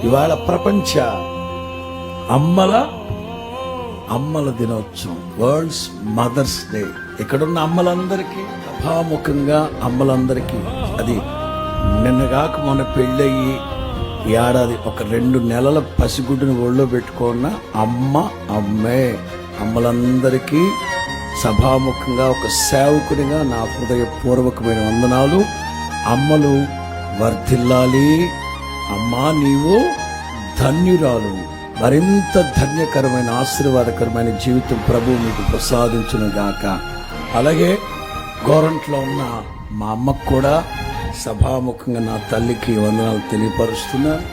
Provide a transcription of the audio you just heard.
ఇవాళ ప్రపంచ అమ్మల దినోత్సవం, వరల్డ్స్ మదర్స్ డే. ఇక్కడున్న అమ్మలందరికీ, సభాముఖంగా అమ్మలందరికీ, అది నిన్నగాక మొన్న పెళ్ళయి ఏడాది ఒక 2 నెలల పసిగుడ్డుని ఒళ్ళో పెట్టుకున్న అమ్మే. అమ్మలందరికీ సభాముఖంగా ఒక సేవకునిగా నా హృదయపూర్వకమైన వందనాలు. అమ్మలు వర్ధిల్లాలి. అమ్మా, నీవు ధన్యురాలు. మరింత ధన్యకరమైన ఆశీర్వాదకరమైన జీవితం ప్రభువు మీకు ప్రసాదించును గాక. అలాగే గోరంట్లో ఉన్న మా అమ్మకు కూడా సభాముఖంగా నా తల్లికి వందనాలు తెలియపరుస్తున్నాను.